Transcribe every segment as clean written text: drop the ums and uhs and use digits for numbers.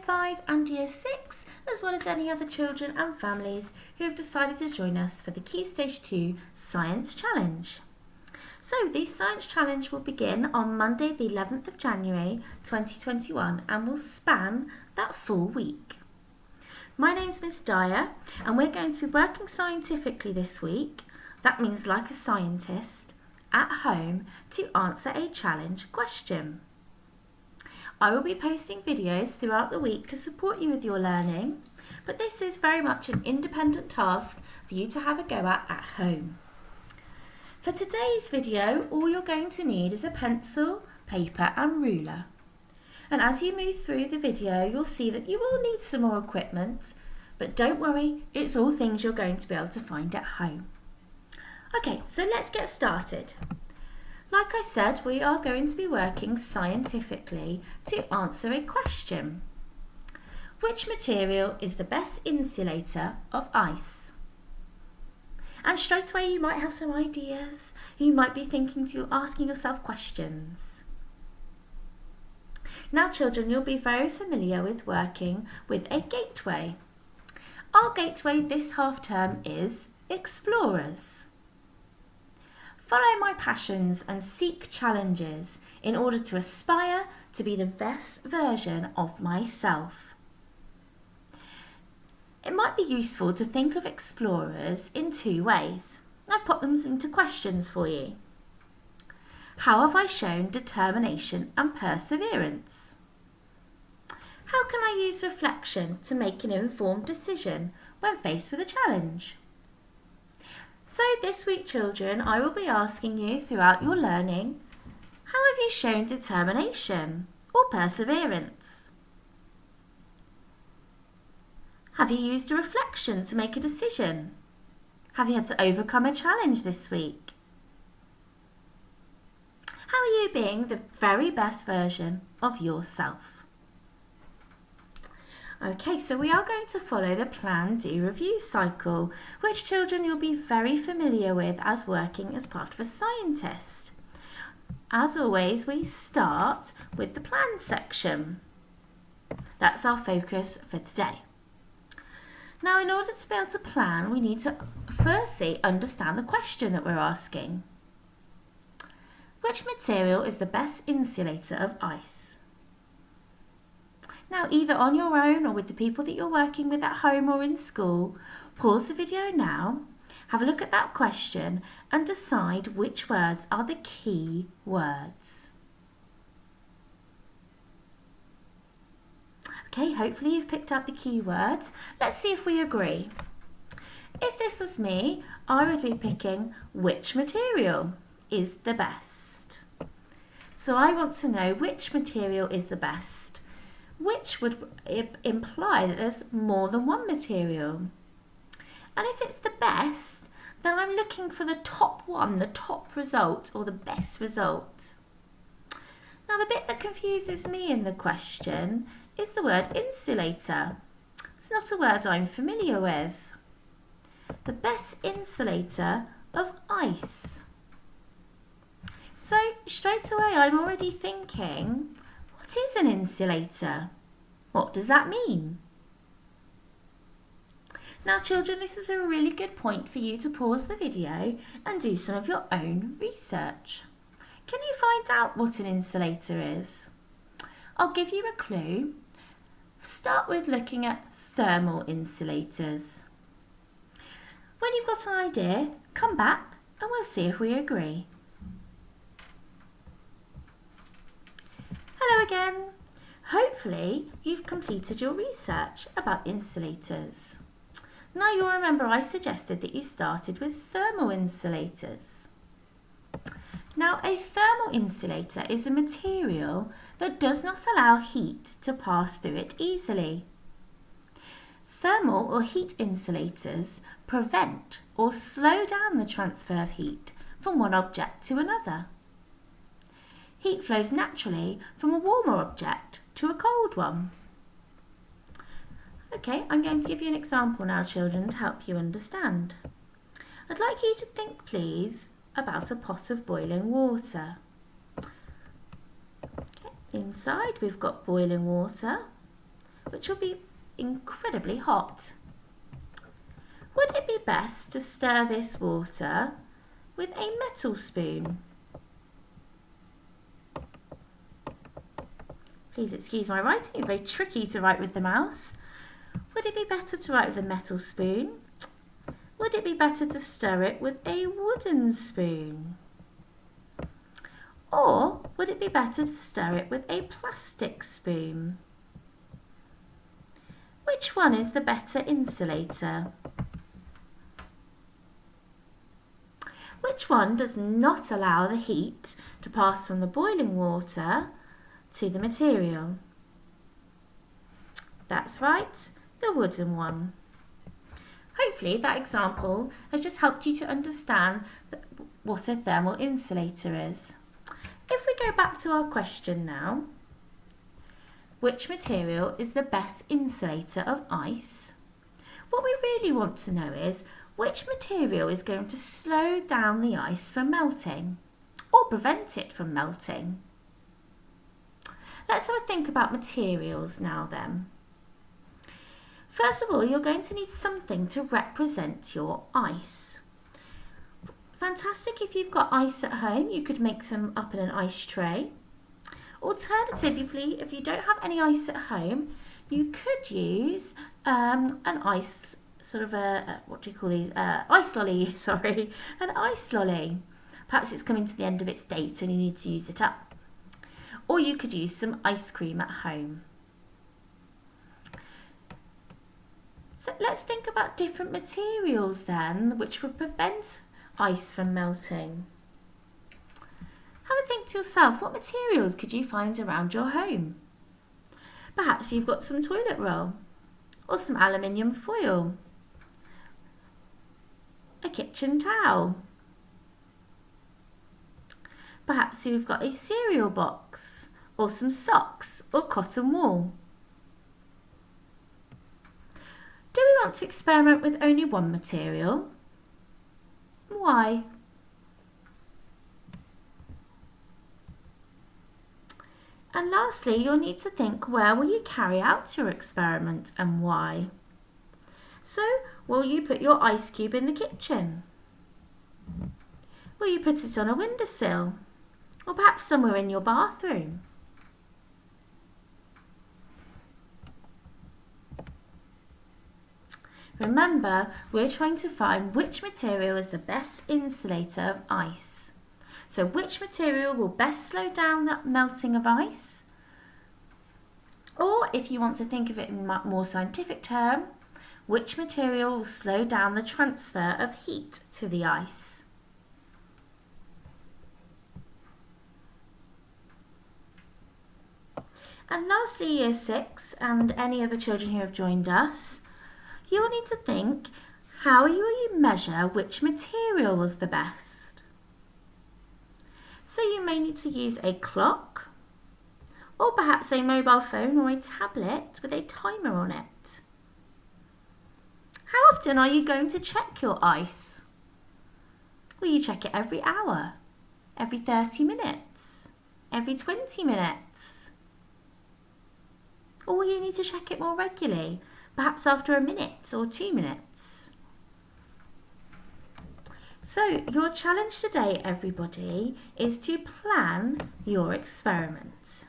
5 and Year 6, as well as any other children and families who have decided to join us for the Key Stage 2 Science Challenge. So the Science Challenge will begin on Monday the 11th of January 2021 and will span that full week. My name's Miss Dyer and we're going to be working scientifically this week, that means like a scientist, at home to answer a challenge question. I will be posting videos throughout the week to support you with your learning, but this is very much an independent task for you to have a go at home. For today's video, all you're going to need is a pencil, paper and ruler. And as you move through the video, you'll see that you will need some more equipment, but don't worry, it's all things you're going to be able to find at home. Okay, so let's get started. Like I said, we are going to be working scientifically to answer a question. Which material is the best insulator of ice? And straight away you might have some ideas. You might be asking yourself questions. Now children, you'll be very familiar with working with a gateway. Our gateway this half term is Explorers. Follow my passions and seek challenges in order to aspire to be the best version of myself. It might be useful to think of explorers in two ways. I've put them into questions for you. How have I shown determination and perseverance? How can I use reflection to make an informed decision when faced with a challenge? So this week, children, I will be asking you throughout your learning, how have you shown determination or perseverance? Have you used a reflection to make a decision? Have you had to overcome a challenge this week? How are you being the very best version of yourself? Okay, so we are going to follow the plan, do, review cycle, which children you'll be very familiar with as working as part of a scientist. As always, we start with the plan section. That's our focus for today. Now, in order to be able to plan, we need to firstly understand the question that we're asking. Which material is the best insulator of ice? Now, either on your own or with the people that you're working with at home or in school, pause the video now, have a look at that question and decide which words are the key words. Okay, hopefully you've picked out the key words. Let's see if we agree. If this was me, I would be picking which material is the best. So I want to know which material is the best, which would imply that there's more than one material. And if it's the best, then I'm looking for the top one, the top result or the best result. Now the bit that confuses me in the question is the word insulator. It's not a word I'm familiar with. The best insulator of ice. So straight away I'm already thinking, what is an insulator? What does that mean? Now children, this is a really good point for you to pause the video and do some of your own research. Can you find out what an insulator is? I'll give you a clue. Start with looking at thermal insulators. When you've got an idea, come back and we'll see if we agree. Hello again. Hopefully you've completed your research about insulators. Now you'll remember I suggested that you started with thermal insulators. Now a thermal insulator is a material that does not allow heat to pass through it easily. Thermal or heat insulators prevent or slow down the transfer of heat from one object to another. Heat flows naturally from a warmer object to a cold one. Okay, I'm going to give you an example now, children, to help you understand. I'd like you to think, please, about a pot of boiling water. Okay, inside we've got boiling water which will be incredibly hot. Would it be best to stir this water with a metal spoon? Please excuse my writing, it's very tricky to write with the mouse. Would it be better to write with a metal spoon? Would it be better to stir it with a wooden spoon? Or would it be better to stir it with a plastic spoon? Which one is the better insulator? Which one does not allow the heat to pass from the boiling water to the material? That's right, the wooden one. Hopefully that example has just helped you to understand what a thermal insulator is. If we go back to our question now, which material is the best insulator of ice? What we really want to know is which material is going to slow down the ice from melting or prevent it from melting. Let's have a think about materials now then. First of all, you're going to need something to represent your ice. Fantastic if you've got ice at home, you could make some up in an ice tray. Alternatively, if you don't have any ice at home, you could use an ice, sort of what do you call these? Ice lolly, sorry, an ice lolly. Perhaps it's coming to the end of its date and you need to use it up. Or you could use some ice cream at home. So let's think about different materials then, which would prevent ice from melting. Have a think to yourself, what materials could you find around your home? Perhaps you've got some toilet roll, or some aluminium foil, a kitchen towel. Perhaps you've got a cereal box, or some socks, or cotton wool. Do we want to experiment with only one material? Why? And lastly, you'll need to think, where will you carry out your experiment and why? So, will you put your ice cube in the kitchen? Will you put it on a windowsill? Or perhaps somewhere in your bathroom? Remember, we're trying to find which material is the best insulator of ice. So which material will best slow down the melting of ice? Or if you want to think of it in a more scientific term, which material will slow down the transfer of heat to the ice? And lastly, Year 6 and any other children who have joined us, you will need to think, how will you measure which material was the best? So you may need to use a clock, or perhaps a mobile phone or a tablet with a timer on it. How often are you going to check your ice? Will you check it every hour, every 30 minutes, every 20 minutes? Or will you need to check it more regularly? Perhaps after a minute or 2 minutes. So your challenge today, everybody, is to plan your experiment.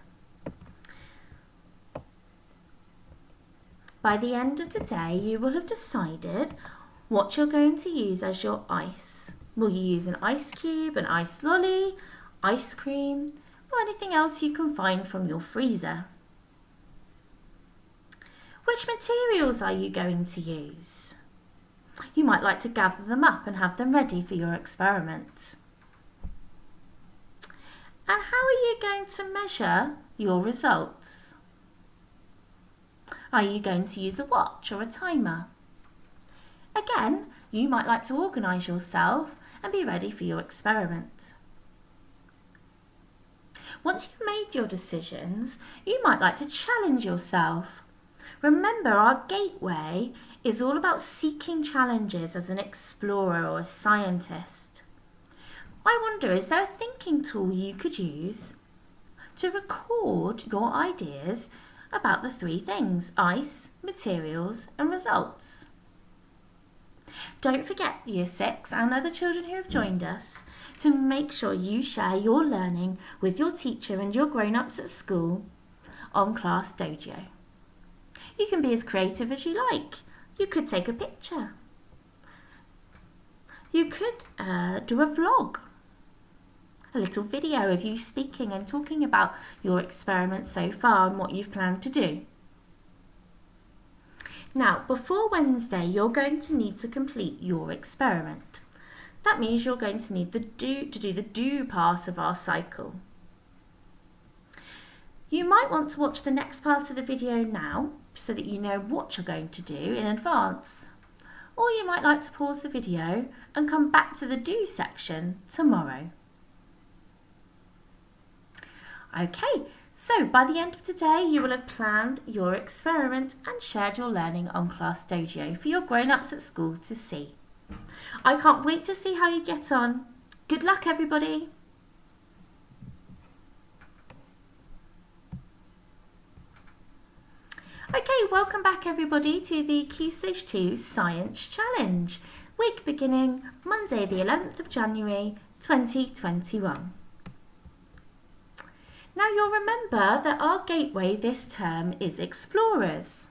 By the end of the day, you will have decided what you're going to use as your ice. Will you use an ice cube, an ice lolly, ice cream, or anything else you can find from your freezer? Which materials are you going to use? You might like to gather them up and have them ready for your experiment. And how are you going to measure your results? Are you going to use a watch or a timer? Again, you might like to organise yourself and be ready for your experiment. Once you've made your decisions, you might like to challenge yourself. Remember, our gateway is all about seeking challenges as an explorer or a scientist. I wonder, is there a thinking tool you could use to record your ideas about the three things: ice, materials and results. Don't forget, Year 6 and other children who have joined us, to make sure you share your learning with your teacher and your grown-ups at school on Class Dojo. You can be as creative as you like. You could take a picture. You could do a vlog, a little video of you speaking and talking about your experiment so far and what you've planned to do. Now, before Wednesday, you're going to need to complete your experiment. That means you're going to need to do the do part of our cycle. You might want to watch the next part of the video now so that you know what you're going to do in advance. Or you might like to pause the video and come back to the do section tomorrow. Okay, so by the end of today you will have planned your experiment and shared your learning on Class Dojo for your grown-ups at school to see. I can't wait to see how you get on. Good luck, everybody. Okay, welcome back everybody to the Key Stage 2 Science Challenge, week beginning Monday the 11th of January 2021. Now you'll remember that our gateway this term is Explorers,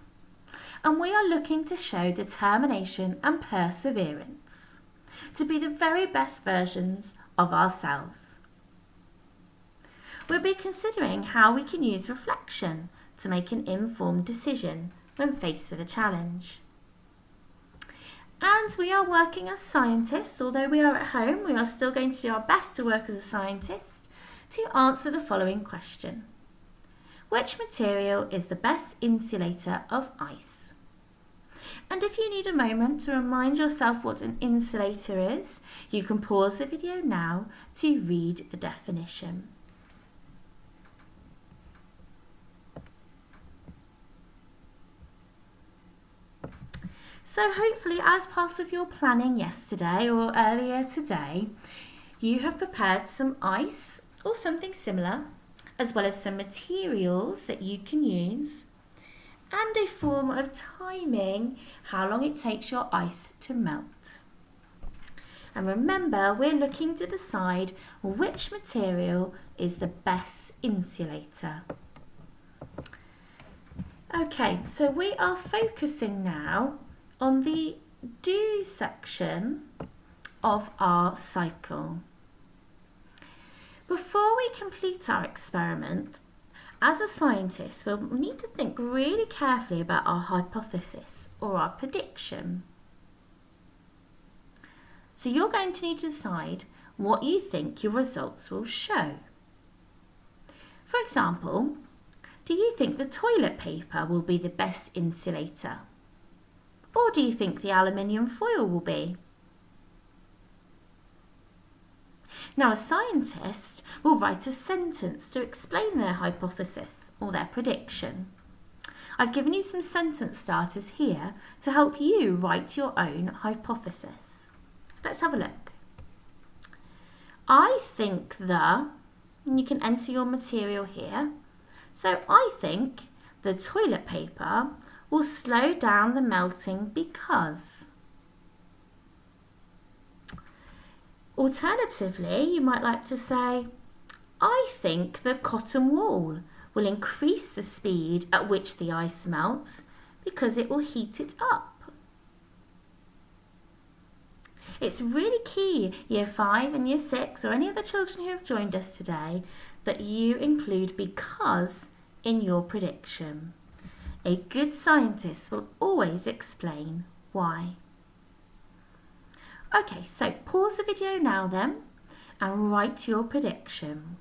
and we are looking to show determination and perseverance to be the very best versions of ourselves. We'll be considering how we can use reflection to make an informed decision when faced with a challenge. And we are working as scientists. Although we are at home, we are still going to do our best to work as a scientist to answer the following question. Which material is the best insulator of ice? And if you need a moment to remind yourself what an insulator is, you can pause the video now to read the definition. So hopefully, as part of your planning yesterday or earlier today, you have prepared some ice or something similar, as well as some materials that you can use, and a form of timing how long it takes your ice to melt. And remember, we're looking to decide which material is the best insulator. Okay, so we are focusing now on the do section of our cycle. Before we complete our experiment, as a scientist, we'll need to think really carefully about our hypothesis or our prediction. So you're going to need to decide what you think your results will show. For example, do you think the toilet paper will be the best insulator? Or do you think the aluminium foil will be? Now, a scientist will write a sentence to explain their hypothesis or their prediction. I've given you some sentence starters here to help you write your own hypothesis. Let's have a look. I think and you can enter your material here. So I think the toilet paper will slow down the melting because. Alternatively, you might like to say, I think the cotton wool will increase the speed at which the ice melts because it will heat it up. It's really key, Year 5 and Year 6 or any other children who have joined us today, that you include because in your prediction. A good scientist will always explain why. Okay, so pause the video now then and write your prediction.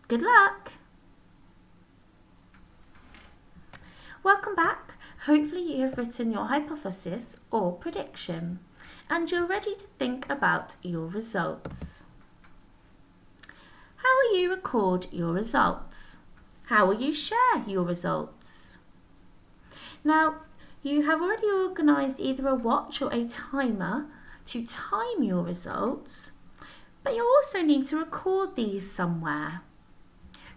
Good luck! Welcome back. Hopefully you have written your hypothesis or prediction and you're ready to think about your results. How will you record your results? How will you share your results? Now, you have already organised either a watch or a timer to time your results, but you also need to record these somewhere.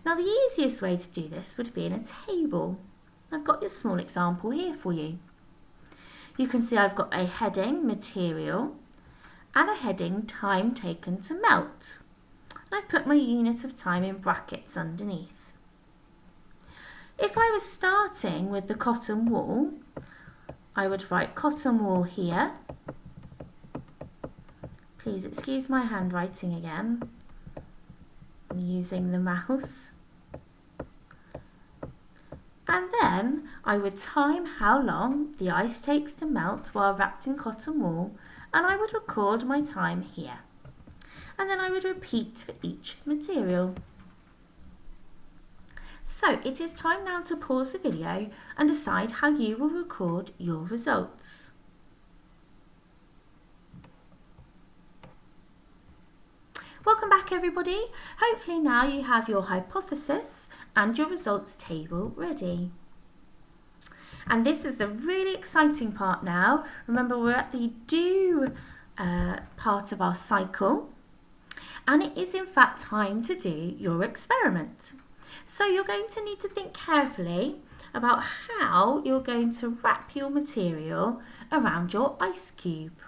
Now, the easiest way to do this would be in a table. I've got your small example here for you. You can see I've got a heading, material, and a heading, time taken to melt. And I've put my unit of time in brackets underneath. If I was starting with the cotton wool, I would write cotton wool here. Please excuse my handwriting again. I'm using the mouse. And then I would time how long the ice takes to melt while wrapped in cotton wool, and I would record my time here. And then I would repeat for each material. So it is time now to pause the video and decide how you will record your results. Welcome back everybody. Hopefully now you have your hypothesis and your results table ready. And this is the really exciting part now. Remember, we're at the do part of our cycle, and it is in fact time to do your experiment. So you're going to need to think carefully about how you're going to wrap your material around your ice cube.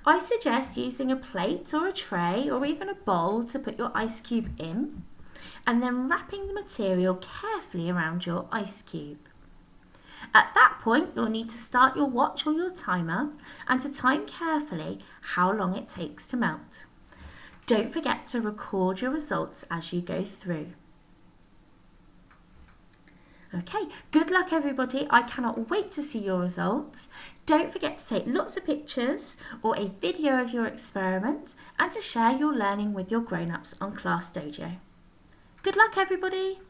I suggest using a plate or a tray or even a bowl to put your ice cube in, and then wrapping the material carefully around your ice cube. At that point, you'll need to start your watch or your timer and to time carefully how long it takes to melt. Don't forget to record your results as you go through. Okay, good luck everybody. I cannot wait to see your results. Don't forget to take lots of pictures or a video of your experiment and to share your learning with your grown-ups on Class Dojo. Good luck everybody.